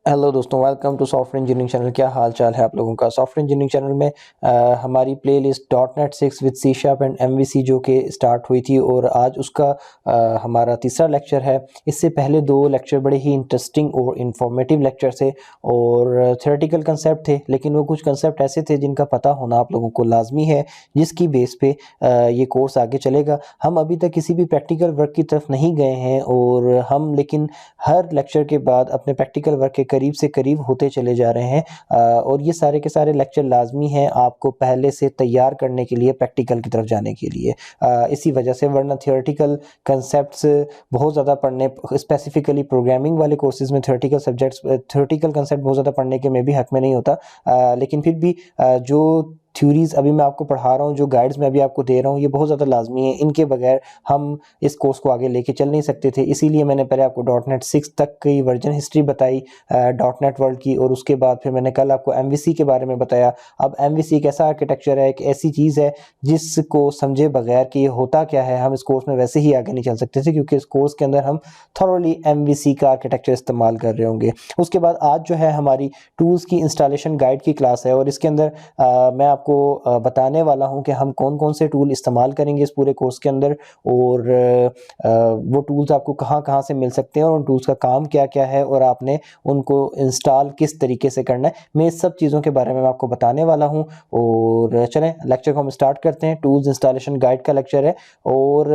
Hello दोस्तों, welcome to software engineering channel. क्या हाल चाल है आप लोगों का। सॉफ्टवेयर इंजीनियरिंग चैनल में हमारी playlist dot net 6 with C sharp and MVC जो कि स्टार्ट हुई थी और आज उसका हमारा तीसरा लेक्चर है। इससे पहले दो लेक्चर बड़े ही इंटरेस्टिंग और इंफॉर्मेटिव लेक्चर थे और थ्योरेटिकल कंसेप्ट थे, लेकिन वो कुछ कंसेप्ट ऐसे थे जिनका पता होना आप लोगों को लाजमी है, जिसकी बेस पे ये कोर्स आगे चलेगा। हम अभी तक किसी भी प्रैक्टिकल वर्क की तरफ नहीं गए हैं और हम लेकिन हर लेक्चर के बाद अपने प्रैक्टिकल वर्क के करीब से करीब होते चले जा रहे हैं और ये सारे के सारे लेक्चर लाजमी हैं आपको पहले से तैयार करने के लिए, प्रैक्टिकल की तरफ जाने के लिए। इसी वजह से, वरना थियोरेटिकल कंसेप्ट्स बहुत ज़्यादा पढ़ने, स्पेसिफिकली प्रोग्रामिंग वाले कोर्सेज में थियोरेटिकल कंसेप्ट बहुत ज़्यादा पढ़ने के मैं भी हक में नहीं होता, लेकिन फिर भी जो थ्योरीज अभी मैं आपको पढ़ा रहा हूँ, जो गाइड्स मैं अभी आपको दे रहा हूँ, ये बहुत ज़्यादा लाजमी है। इनके बगैर हम इस कोर्स को आगे लेके चल नहीं सकते थे। इसीलिए मैंने पहले आपको डॉट नेट 6 तक की वर्जन हिस्ट्री बताई डॉट नेट वर्ल्ड की, और उसके बाद फिर मैंने कल आपको एमवीसी के बारे में बताया। अब एमवीसी एक ऐसा आर्किटेक्चर है, एक ऐसी चीज़ है जिसको समझे बगैर कि ये होता क्या है, हम इस कोर्स में वैसे ही आगे नहीं चल सकते थे, क्योंकि इस कोर्स के अंदर हम थॉरोली एमवीसी का आर्किटेक्चर इस्तेमाल कर रहे होंगे। उसके बाद आज जो है हमारी टूल्स की इंस्टॉलेशन गाइड की क्लास है और इसके अंदर मैं आपको बताने वाला हूं कि हम कौन कौन से टूल इस्तेमाल करेंगे इस पूरे कोर्स के अंदर, और वो टूल्स आपको कहां कहां से मिल सकते हैं और उन टूल्स का काम क्या क्या है और आपने उनको इंस्टॉल किस तरीके से करना है। मैं इस सब चीज़ों के बारे में आपको बताने वाला हूं। और चलें लेक्चर को हम स्टार्ट करते हैं। टूल्स इंस्टॉलेशन गाइड का लेक्चर है और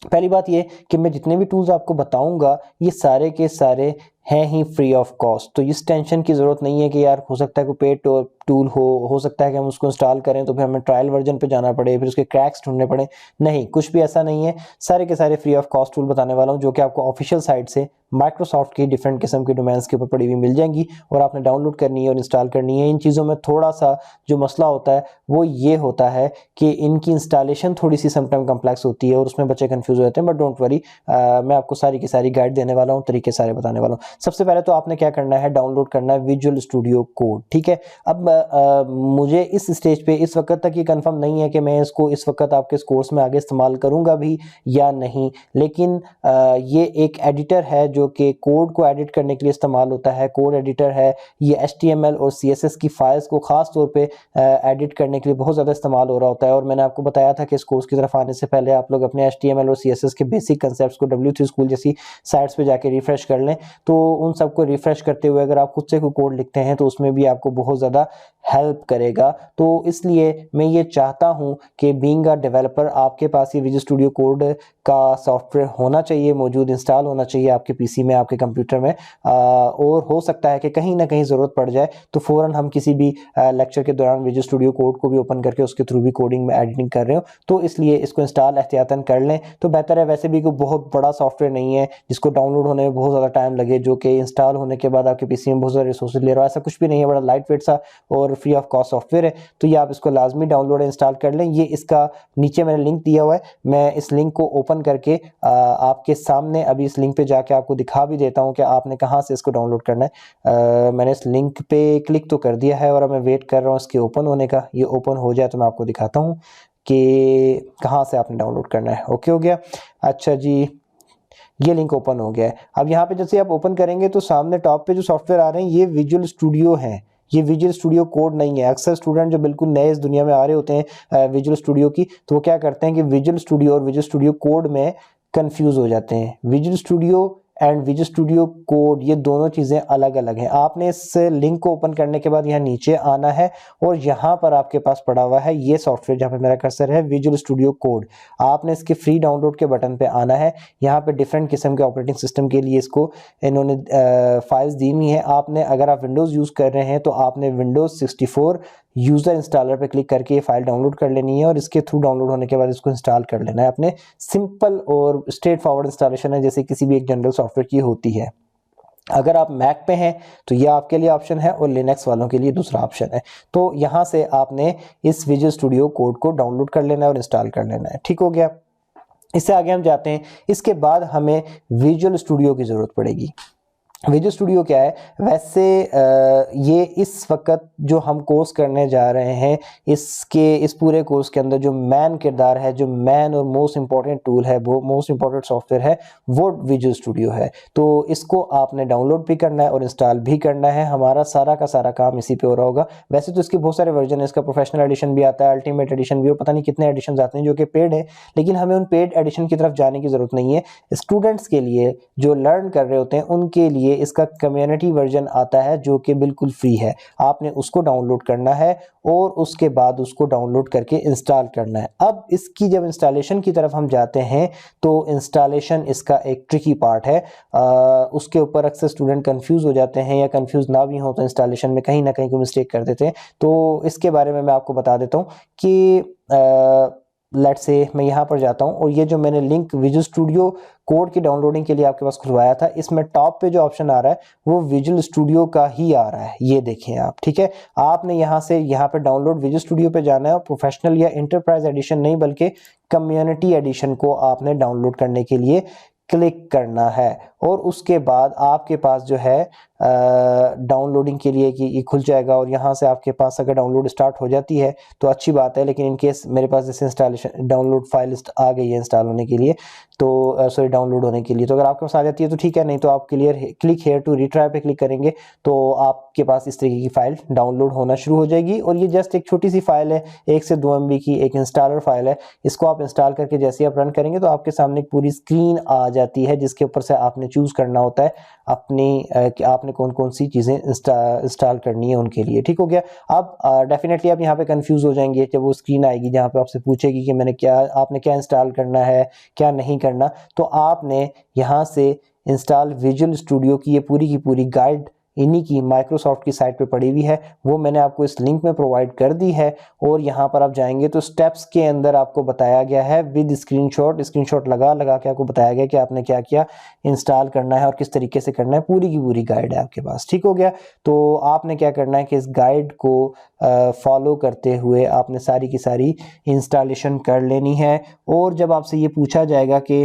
पहली बात ये कि मैं जितने भी टूल्स आपको बताऊंगा ये सारे के सारे हैं ही फ्री ऑफ कॉस्ट, तो इस टेंशन की ज़रूरत नहीं है कि यार हो सकता है कोई पेड टूल हो सकता है कि हम उसको इंस्टॉल करें तो फिर हमें ट्रायल वर्जन पे जाना पड़े, फिर उसके क्रैक्स ढूंढने पड़े। नहीं, कुछ भी ऐसा नहीं है। सारे के सारे फ्री ऑफ कॉस्ट टूल बताने वाला हूँ जो कि आपको ऑफिशियल साइट से माइक्रोसॉफ्ट की डिफरेंट किस्म की डोमेन्स के ऊपर पड़ी हुई मिल जाएंगी और आपने डाउनलोड करनी है और इंस्टॉल करनी है। इन चीज़ों में थोड़ा सा जो मसला होता है वो ये होता है कि इनकी इंस्टॉलेशन थोड़ी सी समटाइम कम्प्लेक्स होती है और उसमें बच्चे कंफ्यूज हो जाते हैं, बट डोंट वरी, मैं आपको सारी की सारी गाइड देने वाला हूँ, तरीके सारे बताने वाला हूँ। सबसे पहले तो आपने क्या करना है, डाउनलोड करना है विजुअल स्टूडियो कोड। ठीक है। अब मुझे इस स्टेज पे इस वक्त तक ये कंफर्म नहीं है कि मैं इसको इस वक्त आपके इस कोर्स में आगे इस्तेमाल करूंगा भी या नहीं, लेकिन ये एक एडिटर है जो कि कोड को एडिट करने के लिए इस्तेमाल होता है। कोड एडिटर है ये, HTML और CSS की फाइल्स को खास तौर पे एडिट करने के लिए बहुत ज़्यादा इस्तेमाल हो रहा होता है। और मैंने आपको बताया था कि इस कोर्स की तरफ आने से पहले आप लोग अपने HTML और CSS के बेसिक कंसेप्ट को W3 स्कूल जैसी साइट्स पे जाके रिफ्रेश कर लें। तो उन सबको रिफ्रेश करते हुए अगर आप खुद से कोई कोड लिखते हैं तो उसमें भी आपको बहुत ज़्यादा हेल्प करेगा। तो इसलिए मैं ये चाहता हूँ कि बीइंग अ डेवलपर आपके पास ये विजुअल स्टूडियो कोड का सॉफ्टवेयर होना चाहिए, मौजूद इंस्टॉल होना चाहिए आपके पीसी में, आपके कंप्यूटर में। और हो सकता है कि कहीं ना कहीं ज़रूरत पड़ जाए तो फ़ौरन हम किसी भी लेक्चर के दौरान विजुअल स्टूडियो कोड को भी ओपन करके उसके थ्रू भी कोडिंग में एडिटिंग कर रहे हो, तो इसलिए इसको इंस्टॉल एहतियातन कर लें तो बेहतर है। वैसे भी कोई बहुत बड़ा सॉफ्टवेयर नहीं है जिसको डाउनलोड होने में बहुत ज़्यादा टाइम लगे, जो कि इंस्टॉल होने के बाद आपके पीसी में बहुत सारे रिसोर्सेज ले रहा है, ऐसा कुछ भी नहीं है। बड़ा लाइट वेट सा और फ्री ऑफ कॉस्ट सॉफ्टवेयर है, तो ये आप इसको लाजमी डाउनलोड इंस्टॉल कर लें। ये इसका नीचे मैंने लिंक दिया हुआ है, मैं इस लिंक को ओपन करके आपके सामने अभी इस लिंक पे जाके आपको दिखा भी देता हूँ कि आपने कहाँ से इसको डाउनलोड करना है। मैंने इस लिंक पे क्लिक तो कर दिया है और अब मैं वेट कर रहा हूँ इसके ओपन होने का। ये ओपन हो जाए तो मैं आपको दिखाता हूँ कि कहाँ से आपने डाउनलोड करना है। ओके, हो गया। अच्छा जी, ये लिंक ओपन हो गया है। अब यहाँ पे जैसे आप ओपन करेंगे तो सामने टॉप पे जो सॉफ्टवेयर आ रहे हैं ये विजुअल स्टूडियो है, ये विजुअल स्टूडियो कोड नहीं है। अक्सर स्टूडेंट जो बिल्कुल नए इस दुनिया में आ रहे होते हैं विजुअल स्टूडियो की, तो वो क्या करते हैं कि विजुअल स्टूडियो और विजुअल स्टूडियो कोड में कंफ्यूज हो जाते हैं। Visual studio and visual studio code ये दोनों चीज़ें अलग अलग हैं। आपने इस लिंक को ओपन करने के बाद यहाँ नीचे आना है और यहाँ पर आपके पास पड़ा हुआ है ये सॉफ्टवेयर जहाँ पे मेरा कर्सर है, विजुअल स्टूडियो कोड। आपने इसके फ्री डाउनलोड के बटन पे आना है। यहाँ पे डिफरेंट किस्म के ऑपरेटिंग सिस्टम के लिए इसको इन्होंने फाइल्स दी हुई हैं। आपने, अगर आप विंडोज़ यूज़ कर रहे हैं तो आपने विंडोज़ 64 यूज़र इंस्टॉलर पे क्लिक करके ये फाइल डाउनलोड कर लेनी है और इसके थ्रू डाउनलोड होने के बाद इसको इंस्टॉल कर लेना है अपने। सिंपल और स्ट्रेट फॉरवर्ड इंस्टॉलेशन है जैसे किसी भी एक जनरल सॉफ्टवेयर की होती है। अगर आप मैक पे हैं तो ये आपके लिए ऑप्शन है और लिनक्स वालों के लिए दूसरा ऑप्शन है। तो यहाँ से आपने इस विजुअल स्टूडियो कोड को डाउनलोड कर लेना है और इंस्टॉल कर लेना है। ठीक हो गया। इससे आगे हम जाते हैं। इसके बाद हमें विजुअल स्टूडियो की ज़रूरत पड़ेगी। विजुअल स्टूडियो क्या है? वैसे ये इस वक्त जो हम कोर्स करने जा रहे हैं, इस पूरे कोर्स के अंदर जो मेन किरदार है, जो मेन और मोस्ट इम्पॉर्टेंट टूल है, वो मोस्ट इम्पॉर्टेंट सॉफ्टवेयर है, वो विजुअल स्टूडियो है। तो इसको आपने डाउनलोड भी करना है और इंस्टॉल भी करना है। हमारा सारा का सारा काम इसी पे हो रहा होगा। वैसे तो इसके बहुत सारे वर्जन है, इसका प्रोफेशनल एडिशन भी आता है, अल्टीमेट एडिशन भी, पता नहीं कितने एडिशन आते हैं जो कि पेड है, लेकिन हमें उन पेड एडिशन की तरफ जाने की ज़रूरत नहीं है। स्टूडेंट्स के लिए, जो लर्न कर रहे होते हैं, उनके लिए इसका कम्युनिटी वर्जन आता है जो कि बिल्कुल फ्री है। आपने उसको डाउनलोड करना है और उसके बाद उसको डाउनलोड करके इंस्टॉल करना है। अब इसकी जब इंस्टॉलेशन की तरफ हम जाते हैं तो इंस्टॉलेशन इसका एक ट्रिकी पार्ट है। उसके ऊपर अक्सर स्टूडेंट कंफ्यूज हो जाते हैं, या कंफ्यूज ना भी हो तो इंस्टॉलेशन में कहीं ना कहीं कोई मिस्टेक कर देते हैं। तो इसके बारे में मैं आपको बता देता हूँ कि लेट्स से मैं यहाँ पर जाता हूँ और ये जो मैंने लिंक विजुअल स्टूडियो कोड की डाउनलोडिंग के लिए आपके पास खुलवाया था, इसमें टॉप पे जो ऑप्शन आ रहा है वो विजुअल स्टूडियो का ही आ रहा है। ये देखें आप, ठीक है। आपने यहाँ से यहाँ पे डाउनलोड विजुअल स्टूडियो पे जाना है और प्रोफेशनल या इंटरप्राइज एडिशन नहीं, बल्कि कम्युनिटी एडिशन को आपने डाउनलोड करने के लिए क्लिक करना है। और उसके बाद आपके पास जो है डाउनलोडिंग के लिए कि ये खुल जाएगा, और यहाँ से आपके पास अगर डाउनलोड स्टार्ट हो जाती है तो अच्छी बात है, लेकिन इन केस मेरे पास जैसे इंस्टॉलेशन डाउनलोड फाइल आ गई है इंस्टॉल होने के लिए, तो सॉरी डाउनलोड होने के लिए, तो अगर आपके पास आ जाती है तो ठीक है, नहीं तो आप क्लिक हेयर टू रिट्राई पे क्लिक करेंगे तो आपके पास इस तरीके की फाइल डाउनलोड होना शुरू हो जाएगी। और ये जस्ट एक छोटी सी फाइल है, 1 से 2 MB की एक इंस्टॉलर फाइल है। इसको आप इंस्टॉल करके जैसे ही आप रन करेंगे तो आपके सामने एक पूरी स्क्रीन आ जाती है, जिसके ऊपर से आपने चूज करना होता है अपनी कि आपने कौन कौन सी चीज़ें इंस्टॉल करनी है उनके लिए। ठीक हो गया। अब डेफिनेटली आप यहाँ पे कंफ्यूज हो जाएंगे जब वो स्क्रीन आएगी जहाँ पे आपसे पूछेगी कि आपने क्या इंस्टॉल करना है, क्या नहीं करना। तो आपने यहाँ से इंस्टॉल विजुअल स्टूडियो की ये पूरी की पूरी गाइड इन्हीं की माइक्रोसॉफ्ट की साइट पे पड़ी हुई है, वो मैंने आपको इस लिंक में प्रोवाइड कर दी है। और यहाँ पर आप जाएंगे तो स्टेप्स के अंदर आपको बताया गया है विद स्क्रीनशॉट लगा के आपको बताया गया कि आपने क्या क्या इंस्टॉल करना है और किस तरीके से करना है। पूरी की पूरी गाइड है आपके पास। ठीक हो गया। तो आपने क्या करना है कि इस गाइड को फॉलो करते हुए आपने सारी की सारी इंस्टॉलेशन कर लेनी है। और जब आपसे ये पूछा जाएगा कि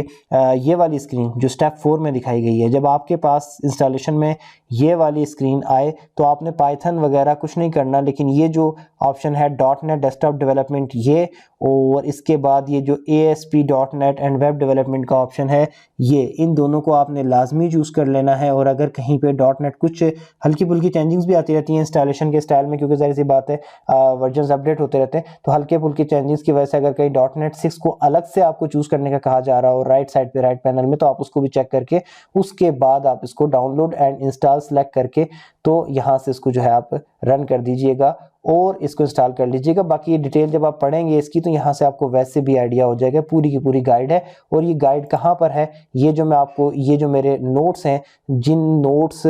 ये वाली स्क्रीन जो स्टेप 4 में दिखाई गई है, जब आपके पास इंस्टॉलेशन में ये वाली स्क्रीन आए तो आपने पाइथन वगैरह कुछ नहीं करना, लेकिन ये जो ऑप्शन है .NET डेस्कटॉप डेवलपमेंट, ये और इसके बाद ये जो ASP.NET एंड वेब डेवलपमेंट का ऑप्शन है, ये इन दोनों को आपने लाजमी चूज कर लेना है। और अगर कहीं पे .NET कुछ हल्की फुल्की चेंजिंग्स भी आती रहती हैं इंस्टॉलेशन के स्टाइल में, क्योंकि जाहिर सी बात है वर्जन अपडेट होते रहते हैं, तो हल्के फुल्के चेंजिंग्स की वजह से अगर कहीं .NET 6 को अलग से आपको चूज करने का कहा जा रहा हो राइट साइड पे राइट पैनल में, तो आप उसको भी चेक करके उसके बाद आप इसको डाउनलोड एंड इंस्टॉल सेलेक्ट करके तो यहाँ से इसको जो है आप रन कर दीजिएगा और इसको इंस्टॉल कर लीजिएगा। बाकी ये डिटेल जब आप पढ़ेंगे इसकी तो यहाँ से आपको वैसे भी आइडिया हो जाएगा। पूरी की पूरी गाइड है। और ये गाइड कहाँ पर है, ये जो मैं आपको, ये जो मेरे नोट्स हैं, जिन नोट्स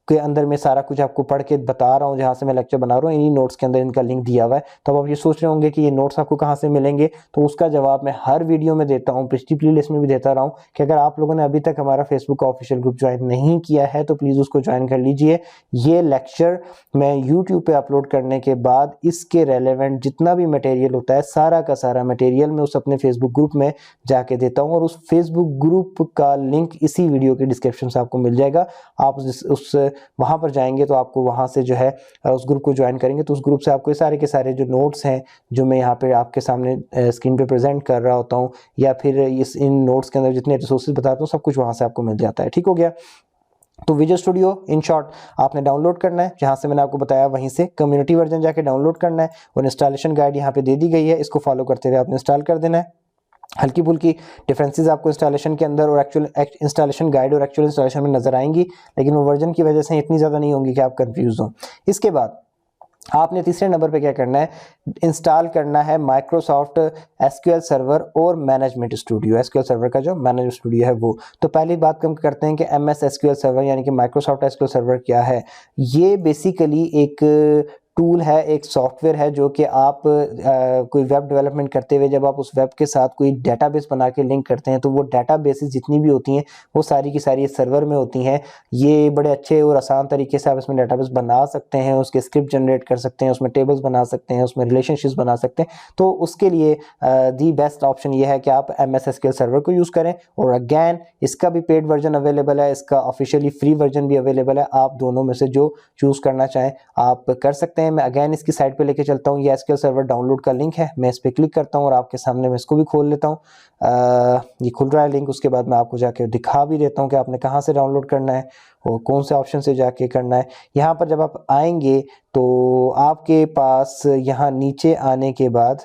के अंदर मैं सारा कुछ आपको पढ़ के बता रहा हूँ, जहाँ से मैं लेक्चर बना रहा हूँ, इन्हीं नोट्स के अंदर इनका लिंक दिया हुआ है। तो अब आप ये सोच रहे होंगे कि ये नोट्स आपको कहाँ से मिलेंगे, तो उसका जवाब मैं हर वीडियो में देता हूँ, पिछली प्लेलिस्ट में भी देता रहा हूँ कि अगर आप लोगों ने अभी तक हमारा फेसबुक का ऑफिशियल ग्रुप ज्वाइन नहीं किया है तो प्लीज़ उसको ज्वाइन कर लीजिए। ये लेक्चर मैं यूट्यूब पे अपलोड करने के बाद इसके रेलेवेंट जितना भी मटेरियल होता है, सारा का सारा मटेरियल मैं उस अपने फेसबुक ग्रुप में जाके देता हूँ। और उस फेसबुक ग्रुप का लिंक इसी वीडियो के डिस्क्रिप्शन से आपको मिल जाएगा। आप उस वहाँ पर जाएंगे तो आपको वहाँ से जो है उस ग्रुप को ज्वाइन करेंगे तो उस ग्रुप से आपको ये सारे के सारे जो नोट्स हैं जो मैं यहाँ पे आपके सामने स्क्रीन पे प्रेजेंट कर रहा होता हूँ, या फिर इन नोट्स के अंदर जितने रिसोर्सेज बताता हूँ, सब कुछ वहाँ से आपको मिल जाता है। ठीक हो गया। तो विजुअल स्टूडियो इन शॉर्ट आपने डाउनलोड करना है, जहां से मैंने आपको बताया वहीं से कम्युनिटी वर्जन जाके डाउनलोड करना है। और इंस्टॉलेशन गाइड यहाँ पे दे दी गई है, इसको फॉलो करते हुए आपने इंस्टॉल कर देना है। हल्की फुल्की डिफरेंसेस आपको इंस्टॉलेशन के अंदर और एक्चुअल इंस्टॉलेशन गाइड और एक्चुअल इंस्टॉलेशन में नजर आएंगी, लेकिन वो वर्जन की वजह से इतनी ज़्यादा नहीं होंगी कि आप कंफ्यूज हो। इसके बाद आपने तीसरे नंबर पे क्या करना है, इंस्टॉल करना है माइक्रोसॉफ्ट एसक्यूएल सर्वर और मैनेजमेंट स्टूडियो। एसक्यूएल सर्वर का जो मैनेजमेंट स्टूडियो है वो, तो पहली बात हम करते हैं कि MS SQL सर्वर यानी कि माइक्रोसॉफ्ट एसक्यूएल सर्वर क्या है। ये बेसिकली एक टूल है, एक सॉफ्टवेयर है जो कि आप कोई वेब डेवलपमेंट करते हुए जब आप उस वेब के साथ कोई डेटाबेस बना के लिंक करते हैं तो वो डेटाबेसेस जितनी भी होती हैं वो सारी की सारी सर्वर में होती हैं। ये बड़े अच्छे और आसान तरीके से आप इसमें डेटाबेस बना सकते हैं, उसके स्क्रिप्ट जनरेट कर सकते हैं, उसमें टेबल्स बना सकते हैं, उसमें रिलेशनशिप्स बना सकते हैं। तो उसके लिए दी बेस्ट ऑप्शन ये है कि आप MS SQL सर्वर को यूज़ करें। और अगैन इसका भी पेड वर्जन अवेलेबल है, इसका ऑफिशियली फ्री वर्जन भी अवेलेबल है। आप दोनों में से जो चूज़ करना चाहें आप कर सकते हैं। मैं अगैन इसकी साइट पे लेके चलता हूँ, ये SQL सर्वर डाउनलोड का लिंक है, मैं इस पर क्लिक करता हूँ और आपके सामने मैं इसको भी खोल लेता हूँ। ये खुल रहा है लिंक, उसके बाद मैं आपको जाके दिखा भी देता हूँ कि आपने कहाँ से डाउनलोड करना है और कौन से ऑप्शन से जाके करना है। यहाँ पर जब आप आएंगे तो आपके पास यहाँ नीचे आने के बाद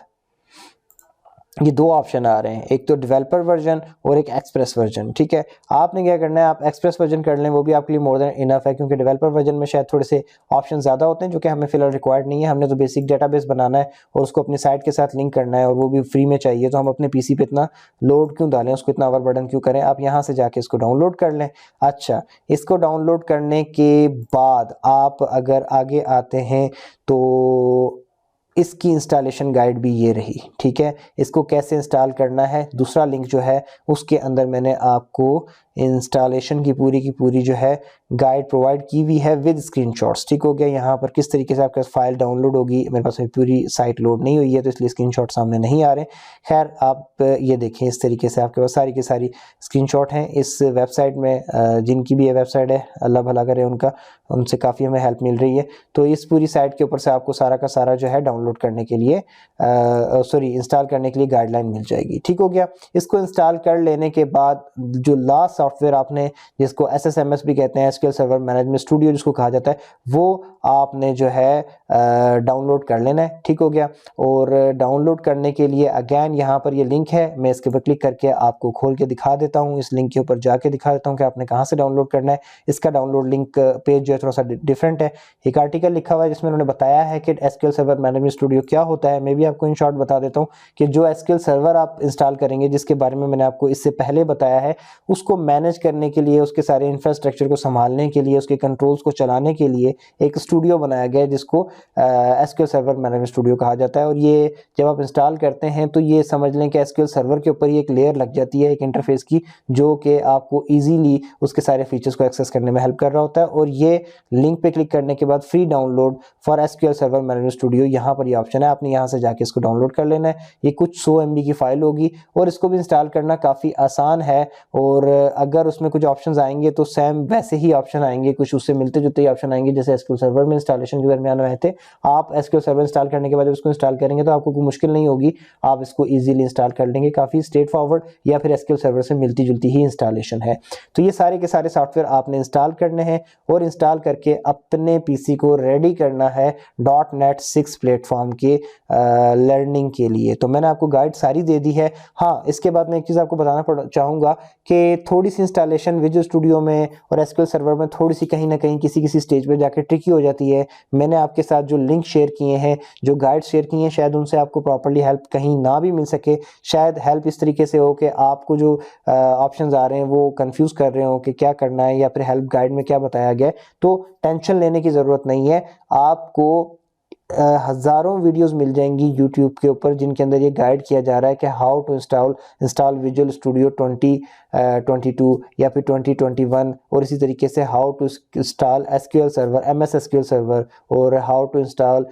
ये दो ऑप्शन आ रहे हैं, एक तो डेवलपर वर्जन और एक एक्सप्रेस वर्जन। ठीक है, आपने क्या करना है, आप एक्सप्रेस वर्जन कर लें, वो भी आपके लिए मोर देन इनफ है, क्योंकि डेवलपर वर्जन में शायद थोड़े से ऑप्शन ज़्यादा होते हैं जो कि हमें फिलहाल रिक्वायर्ड नहीं है। हमने तो बेसिक डेटाबेस बनाना है और उसको अपनी साइट के साथ लिंक करना है और वो भी फ्री में चाहिए, तो हम अपने PC पे इतना लोड क्यों डालें, उसको इतना ओवरबर्डन क्यों करें। आप यहाँ से जाके इसको डाउनलोड कर लें। अच्छा, इसको डाउनलोड करने के बाद आप अगर आगे आते हैं तो इसकी इंस्टॉलेशन गाइड भी ये रही। ठीक है, इसको कैसे इंस्टॉल करना है, दूसरा लिंक जो है उसके अंदर मैंने आपको इंस्टॉलेशन की पूरी जो है गाइड प्रोवाइड की हुई है विद स्क्रीनशॉट्स। ठीक हो गया, यहाँ पर किस तरीके से आपके पास फाइल डाउनलोड होगी, मेरे पास पूरी साइट लोड नहीं हुई है तो इसलिए स्क्रीनशॉट सामने नहीं आ रहे। खैर आप ये देखें, इस तरीके से आपके पास सारी की सारी स्क्रीनशॉट हैं इस वेबसाइट में। जिनकी भी ये वेबसाइट है अल्लाह भला करे उनका, उनसे काफ़ी हमें हेल्प मिल रही है। तो इस पूरी साइट के ऊपर से आपको सारा का सारा जो है डाउनलोड करने के लिए इंस्टॉल करने के लिए गाइडलाइन मिल जाएगी। ठीक हो गया, इसको इंस्टॉल कर लेने के बाद जो लास्ट सॉफ्टवेयर आपने, जिसको SSMS भी कहते हैं, SQL सर्वर मैनेजमेंट स्टूडियो जिसको कहा जाता है, वो आपने जो है डाउनलोड कर लेना है। ठीक हो गया, और डाउनलोड करने के लिए अगैन यहाँ पर ये लिंक है, मैं इसके ऊपर क्लिक करके आपको खोल के दिखा देता हूँ, इस लिंक के ऊपर जाके दिखा देता हूँ कि आपने कहाँ से डाउनलोड करना है। इसका डाउनलोड लिंक पेज जो है थोड़ा सा डिफरेंट है। एक आर्टिकल लिखा हुआ है जिसमें उन्होंने बताया है कि SQL सर्वर मैनेजमेंट स्टूडियो क्या होता है। मैं भी आपको इन शॉर्ट बता देता हूँ कि जो SQL सर्वर आप इंस्टॉल करेंगे, जिसके बारे में मैंने आपको इससे पहले बताया है, उसको मैनेज करने के लिए, उसके सारे इंफ्रास्ट्रक्चर को संभालने के लिए, उसके कंट्रोल्स को चलाने के लिए एक स्टूडियो बनाया गया है जिसको SQL सर्वर मैनेजमेंट स्टूडियो कहा जाता है। और ये जब आप इंस्टॉल करते हैं तो ये समझ लें कि SQL सर्वर के ऊपर ही एक लेयर लग जाती है एक इंटरफेस की, जो कि आपको इजीली उसके सारे फीचर्स को एक्सेस करने में हेल्प कर रहा होता है। और ये लिंक पे क्लिक करने के बाद free download for SQL server management studio, यहाँ पर ये ऑप्शन है, आपने यहाँ से जाके इसको डाउनलोड कर लेना है। ये कुछ 100 MB की फाइल होगी और इसको भी इंस्टॉल करना काफ़ी आसान है। और अगर उसमें कुछ ऑप्शन आएंगे तो सेम वैसे ही ऑप्शन आएंगे, कुछ उससे मिलते जुलते ही ऑप्शन आएंगे जैसे SQL सर्वर में इंस्टॉलेशन के दरमियान आए थे। आप SQL सर्वर इंस्टॉल करने के बाद जब इसको इंस्टॉल करेंगे तो आपको कोई मुश्किल नहीं होगी, आप इसको इजीली इंस्टॉल कर लेंगे, काफ़ी स्ट्रेट फॉरवर्ड, या फिर SQL सर्वर से मिलती जुलती ही इंस्टॉलेशन है। तो ये सारे के सारे सॉफ्टवेयर आपने इंस्टॉल करने हैं और इंस्टॉल करके अपने PC को रेडी करना है .NET 6 प्लेटफॉर्म के लर्निंग के लिए। तो मैंने आपको गाइड सारी दे दी है। हाँ, इसके बाद मैं एक चीज़ आपको बताना चाहूँगा कि थोड़ी सी इंस्टॉलेशन विजुअल स्टूडियो में और SQL सर्वर में थोड़ी सी कहीं ना कहीं किसी स्टेज पे जाकर ट्रिकी हो जाती है। मैंने आपके साथ जो लिंक शेयर किए हैं, जो गाइड शेयर किए हैं, शायद उनसे आपको प्रॉपर्ली हेल्प कहीं ना भी मिल सके। शायद हेल्प इस तरीके से हो कि आपको जो ऑप्शंस आ रहे हैं वो कंफ्यूज कर रहे हो कि क्या करना है, या फिर हेल्प गाइड में क्या बताया गया है। तो टेंशन लेने की ज़रूरत नहीं है, आपको हज़ारों वीडियोस मिल जाएंगी YouTube के ऊपर जिनके अंदर ये गाइड किया जा रहा है कि how to install visual studio 2022 या फिर 2021, और इसी तरीके से how to install SQL server, MS SQL server, और how to install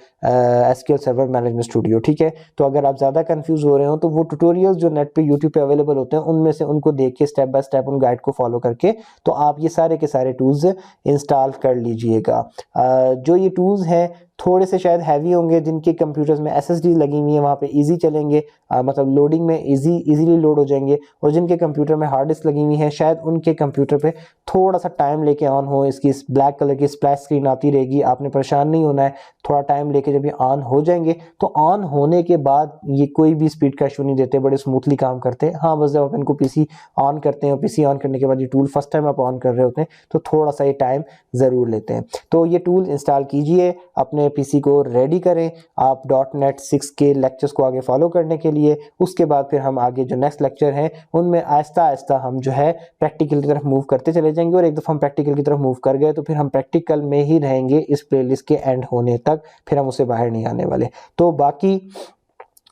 SQL server management studio. ठीक है, तो अगर आप ज़्यादा कंफ्यूज हो रहे हो तो वो ट्यूटोरियल्स जो नेट पे YouTube पे अवेलेबल होते हैं उनमें से उनको देख के स्टेप बाय स्टेप उन गाइड को फॉलो करके तो आप ये सारे के सारे टूल्स इंस्टॉल कर लीजिएगा। जो ये टूल्स हैं थोड़े से शायद हैवी होंगे, जिनके कंप्यूटर्स में SSD लगी हुई है वहाँ पे इजी चलेंगे, मतलब लोडिंग में इजीली लोड हो जाएंगे। और जिनके कंप्यूटर में हार्ड डिस्क लगी हुई है शायद उनके कंप्यूटर पे थोड़ा सा टाइम लेके ऑन हो। इसकी ब्लैक कलर की स्प्लैश स्क्रीन आती रहेगी, आपने परेशान नहीं होना है, थोड़ा टाइम लेके जब ये ऑन हो जाएंगे तो ऑन होने के बाद ये कोई भी स्पीड का इशू नहीं देते, बड़े स्मूथली काम करते हैं। हाँ, बस जब आप इनको PC ऑन करते हैं, PC ऑन करने के बाद ये टूल फर्स्ट टाइम आप ऑन कर रहे होते हैं तो थोड़ा सा ये टाइम ज़रूर लेते हैं। तो ये टूल इंस्टॉल कीजिए, अपने PC को रेडी करें आप .NET 6 के लेक्चर्स को आगे फॉलो करने के लिए। उसके बाद फिर हम आगे जो नेक्स्ट लेक्चर हैं उनमें आहिस्ता आहिस्ता आहिस्ता हम जो है प्रैक्टिकल की तरफ मूव करते चले जाएंगे, और एक दफ़ा हम प्रैक्टिकल की तरफ मूव कर गए तो फिर हम प्रैक्टिकल में ही रहेंगे इस प्लेलिस्ट के एंड होने तक, फिर हम उससे बाहर नहीं आने वाले। तो बाकी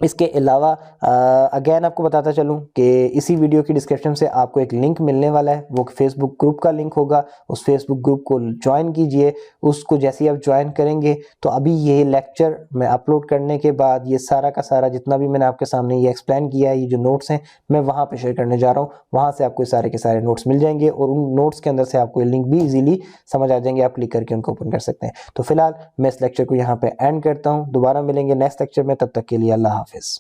इसके अलावा अगेन आपको बताता चलूं कि इसी वीडियो की डिस्क्रिप्शन से आपको एक लिंक मिलने वाला है, वो फेसबुक ग्रुप का लिंक होगा। उस फेसबुक ग्रुप को ज्वाइन कीजिए। उसको जैसे ही आप ज्वाइन करेंगे तो अभी ये लेक्चर मैं अपलोड करने के बाद ये सारा का सारा जितना भी मैंने आपके सामने ये एक्सप्लेन किया है, ये जो नोट्स हैं मैं वहाँ पर शेयर करने जा रहा हूँ। वहाँ से आपको सारे के सारे नोट्स मिल जाएंगे और उन नोट्स के अंदर से आपको ये लिंक भी ईजिली समझ आ जाएंगे, आप क्लिक करके उनको ओपन कर सकते हैं। तो फिलहाल मैं इस लेक्चर को यहाँ पे एंड करता हूँ, दोबारा मिलेंगे नेक्स्ट लेक्चर में, तब तक के लिए अल्लाह हाफिज़।